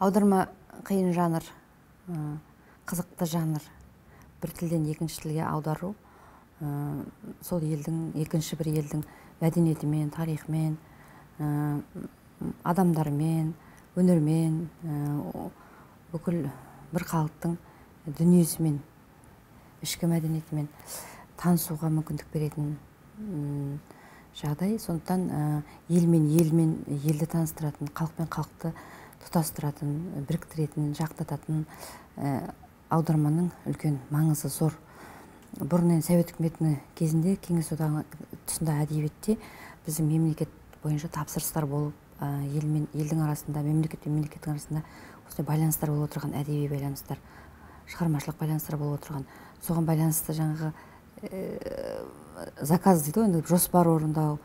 Аударма қиын жанр, қызықты жанр. Бір тілден екінші тілге аудару сол елдің, екінші бір елдің мәдениетімен, тарихымен, адамдарымен, өнермен, бүкіл бір халықтың дүниесімен, ішкі мәдениетімен танысуға мүмкіндік беретін жағдай. Сондықтан елмен елді таныстыратын, халықпен халықты тұтастыратын, біріктіретін, жақтататын аударманың үлкен маңызы зор. Бұрын Совет үкіметінің кезінде Кеңес одағы тұсында әдебиетте біздің мемлекет бойынша тапсырыстар болып, елдің арасында, мемлекет пен мемлекеттің арасында осындай байланыстар болып отырған, әдеби байланыстар, шығармашылық байланыстар болып отырған. Соған байланысты жаңағы заказ дейді ғой, жоспар орындау,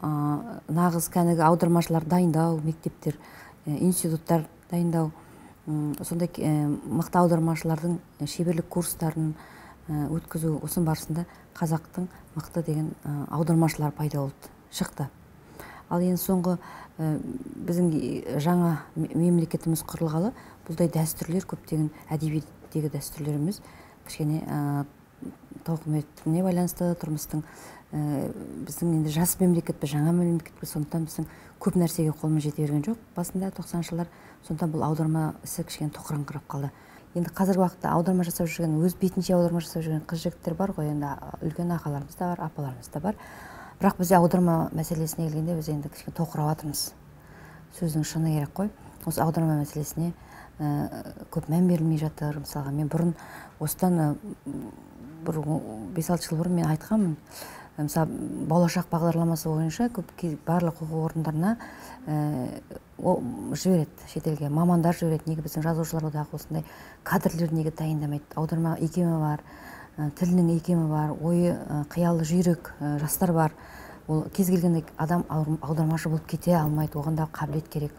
нағыз кәнігі аудармашылар дайындау, мектептер, институттар дайындау, сондай мықты аудармашылардың шеберлік курстарын өткізу. Осының барысында қазақтың мықты деген аудармашылар пайда болды, шықты. Ал енді соңғы біздің жаңа мемлекетіміз құрылғалы бұлдай дәстүрлер, көптеген әдебиеттегі дәстүрлеріміз кішкене тауқыметіне байланысты, тұрмыстың біздің енді жас мемлекетпіз, жаңа мемлекетпіз, сондықтан біздің көп нәрсеге қолымыз жете берген жоқ басында 90-шы жылдар. Сондықтан бұл аударма ісі кішкене тоқыраңқырап қалды. Енді қазіргі уақытта аударма жасап жүрген, өз бетінше аударма жасап жүрген қыз-жігіттер бар ғой, енді үлкен ағаларымыз да бар, апаларымыз да бар. Бірақ бізде аударма мәселесіне келгенде біз енді кішкене тоқырап жатырмыз. Сөздің шыны керек қой. Осы аударма мәселесіне көп мән берілмей жатыр. Мысалға, мен бұрын осыдан бір 5-6 жыл бұрын мен айтқанмын. Мысалы, болашақ бағдарламасы бойынша барлық оқу орындарына жібереді, шетелге мамандар жібереді. Неге біздің жазушылар одағы осындай кадрлер неге дайындамайды? Аударма икемі бар, тілінің икемі бар, ойы қиялы жүйрік жастар бар. Ол кез келген адам аудармашы болып кете алмайды, оған да қабілет керек.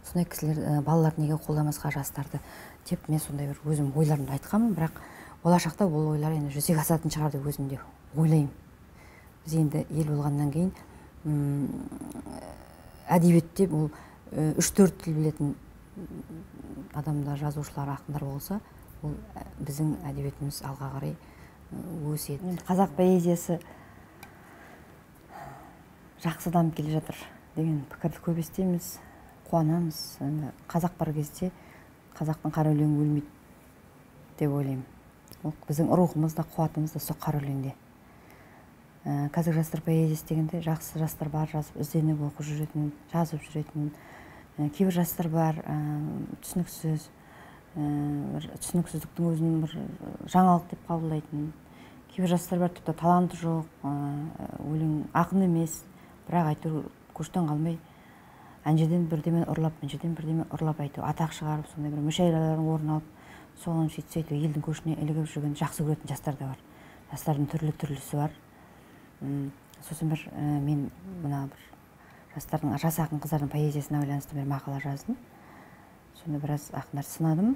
Сондай кісілер, балалар неге қолдамасқа жастарды деп мен сондай бір өзім ойларымды айтқанмын. Бірақ болашақта бұл ойлар енді жүзеге асатын шығар деп өзім де ойлаймын. Біз енді ел болғаннан кейін әдебиетте бұл 3-4 тіл білетін адамдар, жазушылар, ақындар болса, ол біздің әдебиетіміз алға қарай өседі. Қазақ поэзиясы жақсы дамып келе жатыр деген пікірді көп естиміз, қуанамыз. Қазақ бар кезде қазақтың қара өлеңі өлмейді деп ойлаймын. Ол біздің рухымыз да, қуатымыз да сол қара өлеңде. Қазір жастар поэзиясы дегенде жақсы жастар бар, жазып ізденіп оқып жүретін, жазып жүретін. Кейбір жастар бар, түсініксіз, түсініксіздіктің өзін бір жаңалық деп қабылдайтын. Кейбір жастар бар, тіпті таланты жоқ, өлең ақын емес, бірақ әйтеуір көштен қалмай әншіден бірдеме ұрлап, әншіден бірдеме ұрлап әйтеуір атақ шығарып, сондай бір мүшәйралардың орын алып, соған сөйтсе елдің көшіне ілігіп жүрген, жақсы көретін жастар да бар. Жастардың түрлі-түрлісі бар. Сосын бір мен мына бір жастардың, жас ақын қыздардың поэзиясына байланысты бір мақала жаздым. Сонда біраз ақындар сынадым.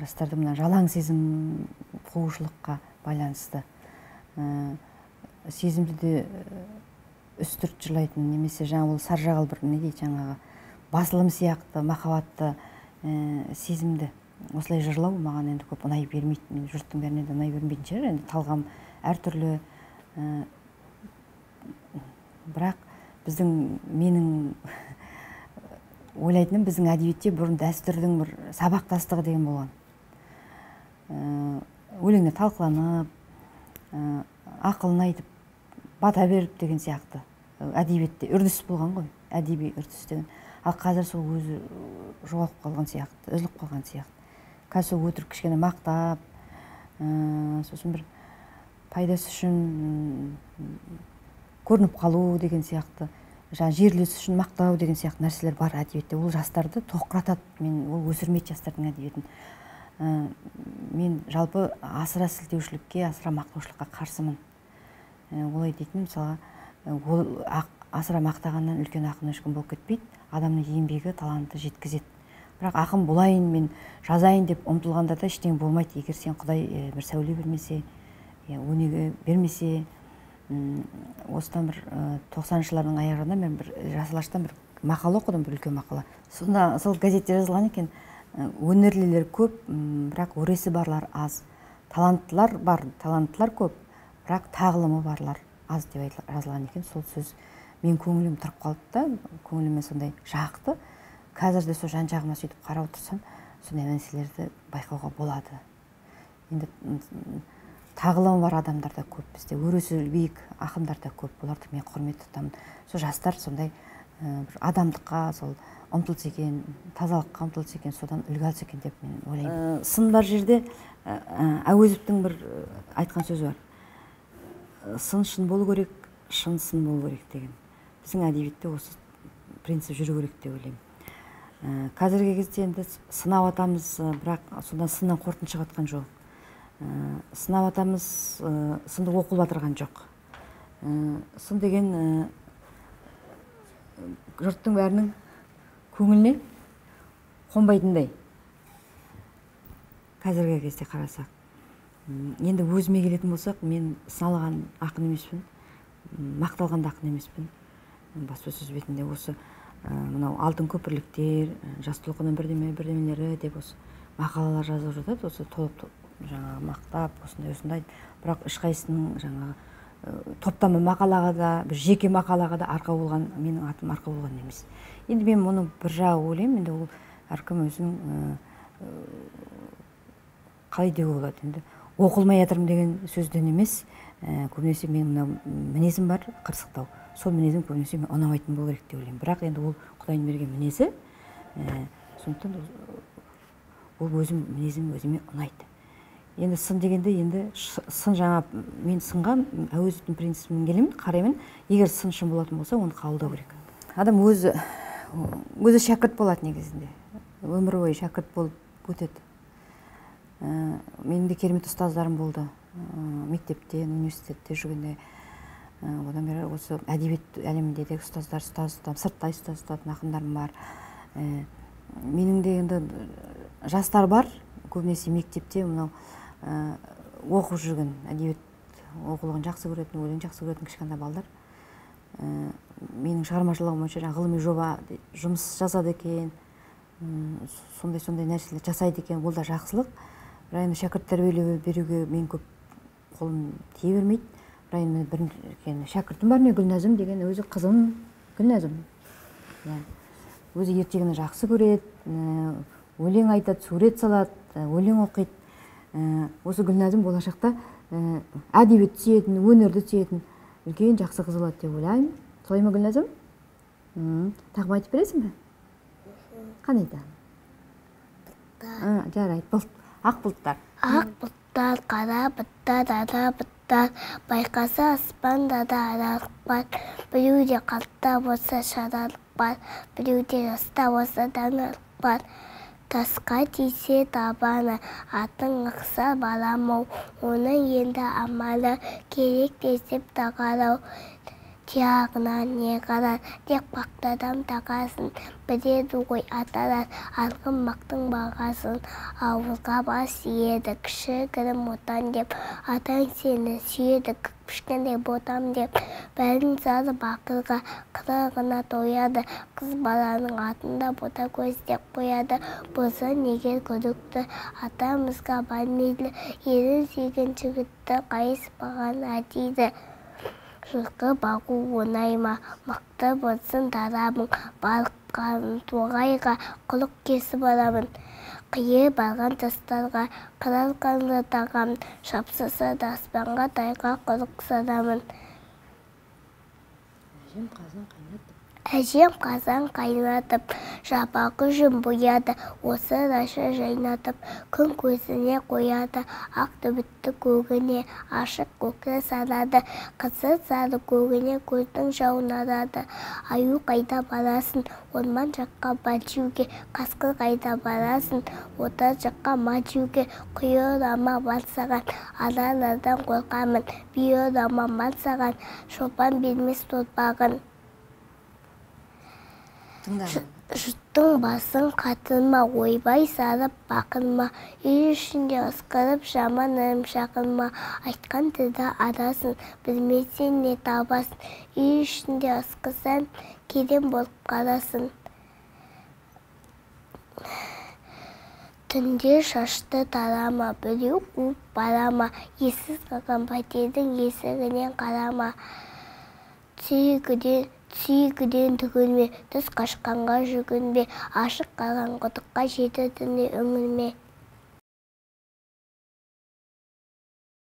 Жастарды мына жалаң сезім қуғышылыққа байланысты сезімді де үстірт жырлайтын, немесе жаңа ол саржағал бір не дейді, жаңағы басылым сияқты махаббатты сезімді осылай жырлау маған енді көп ұнай бермейді. Жұрттың бәріне де ұнай бермейтін шығар, енді талғам әртүрлі. Бірақ менің ойлайтыным, біздің әдебиетте бұрын дәстүрдің бір сабақтастығы деген болған. Өлеңді талқыланып, ақылын айтып, бата беріп деген сияқты әдебиетте үрдіс болған ғой, әдеби үрдіс деген. Ал қазір сол өзі жоғалып қалған сияқты, үзіліп қалған сияқты. Қазір сол өтірік кішкене мақтап, сосын бір пайдасы үшін көрініп қалу деген сияқты, жерлес үшін мақтау деген сияқты нәрселер бар әдебиетте. Ол жастарды тоқыратады, ол өсірмейді жастардың әдебиетін. Мен жалпы асыра сілтеушілікке, асыра мақтаушылыққа қарсымын. Олай дейтін, мысалға, асыра мақтағаннан үлкен ақын ешкім болып кетпейді. Адамның еңбегі, таланты жеткізеді. Бірақ ақын болайын, мен жазайын деп ұмтылғанда да ештеңе болмайды. Егер сен Құдай бір сәуле бермесе, өнеге бермесе. Осыдан бір 90-шылардың аяғында мен бір жас алаштан бір мақала оқыдым, бір үлкен мақала. Сонда сол газетте жазылған екен, өнерлілер көп, бірақ өресі барлар аз. Таланттылар бар, таланттылар көп, бірақ тағылымы барлар аз деп жазылған екен. Сол сөз мен көңілім тұрып қалды да, көңіліме сондай жақты. Қазір де сол жан-жағыма сөйтіп қарап отырсам, сондай нәрселерді байқауға болады. Енді тағылымы бар адамдар да көп, бізде өресі биік ақындар да көп, оларды мен құрмет тұтамын. Сол жастар сондай бір адамдыққа сол ұмтылса екен, тазалыққа ұмтылса екен, содан үлгі алса екен деп мен ойлаймын. Сын бар жерде Әуезовтің бір айтқан сөзі бар. Сын шын болу керек, шын сын болу керек деген. Біздің әдебиетте осы принцип жүру керек деп ойлаймын. Қазіргі кезде енді сынап атамыз, бірақ содан сыннан қорытынды шығатқан жоқ. Сынап атамыз сынды оқып батырған жоқ. Сын деген жұрттың бәрінің көңіліне қонбайтындай. Қазіргі кезде қарасақ. Енді өзіме келетін болсақ, мен сыналған ақын емеспін, мақталған ақын емеспін. Баспасөз бетінде осы мынау алтын көпірліктер, жас толқынның бірдемелері деп осы мақалалар жазып жатады, осы толып жаңағы мақтап, осындай. Бірақ ешқайсының жаңағы топтама мақалаға да, бір жеке мақалаға да арқау болған, менің атым арқау болған емес. Енді мен мұны бір жағы ойлаймын, енді ол әркім өзінің қалай деуге болады, енді оқылмай жатырмын деген сөзден емес, көбінесе мен мынау мінезім бар, қырсықтау. Сол мінезім көбінесе мен ұнамайтын болу керек деп ойлаймын. Бірақ енді ол Құдайдың берген мінезі, сондықтан ол мінезім өзіме ұнайды. Енді сын дегенде, енді сын жаңа мен сынға Әуезовтің принципімен келемін, қараймын. Егер сын шын болатын болса, оны қабылдау керек. Адам өзі шәкірт болады негізінде. Өмір бойы шәкірт болып өтеді. Менің де керемет ұстаздарым болды. Мектепте, университетте жүргенде. Одан бері осы әдебиет әлеміндегі ұстаздар, сырттай ұстаздар, ақындарым бар. Менің де енді жастар бар, көбінесе мектепте мынау оқып жүрген, әдебиет оқулығын жақсы көретін, өлең жақсы көретін кішкентай балдар. Менің шығармашылығым бойынша ғылыми жоба жұмыс жасады екен, сондай нәрселер жасайды екен, ол да жақсылық. Бірақ енді шәкірт тәрбиелеу беруге мен көп қолым тие бермейді. Бірақ енді бір шәкіртім бар, мен Гүлназым деген, өзі қызым Гүлназым. Өзі ертегіні жақсы көреді, өлең айтады, сурет салады, өлең оқиды. Осы Гүлназым болашақта әдебиет сүйетін, өнерді сүйетін үлкен жақсы қыз болады деп ойлаймын. Солай ма, Гүлназым? Тағып айтып бересің бе? Қандай тағы? Жарайды. Ақ бұлттар. Ақ бұлттар, қара бұлттар, ара бұлттар, байқаса аспанда да аралық бар. Біреуде қалтта болса шаралық бар, біреуде жаста болса даналық бар. Тасқа тисе табаны, атын ықса баламау, оның енді амалы керек десіп тағарау. Тияғына не қарар, тек бақтадам тағасын, біледі ғой атарар, арғын мақтың бағасын. Ауылға бас иеді, кішігірім отан деп, атаң сені сүйеді, кішкентай ботам деп. Бәрін зары бақырға, қырығына тояды, қыз баланың атында бота көз деп қояды. Бұзы неге күдікті, атамызға бармейлі, ерін сүйген жігітті қайыспаған әдейді. Жылқы бағу оңай ма, мықты болсын дарабың, балыққан тоғайға құлық кесіп аламын. Қие барған тастарға қырар қанды тағам, шапсыса да аспанға тайға құлық садамын. Әжем қазан қайнатып, жапақы жүн бояды, осы раша жайнатып, күн көзіне қояды, ақ түбітті көгіне, ашық көкті сарады, қызы сары көгіне көздің жауын арады. Аю қайда барасын, орман жаққа бәлжуге, қасқыр қайда барасын, ота жаққа мажуге, құйырама бар саған, аралардан қорқамын, бүйірама бар саған, шопан бермес торпағын. Жұрттың басын қатынма, ойбай сарып бақынма, үй ішінде ысқырып жаман ырым шақынма, айтқан тілді адасын, білмесең не табасын, үй ішінде ысқырсаң, керем болып қаласын. Түнде шашты тарама, біреу қуып барама, ессіз қалған пәтердің есігінен қарама. Сүйгіден түгілме, түс қашқанға жүгінбе, ашық қалған құдыққа жеті түнде үңілме.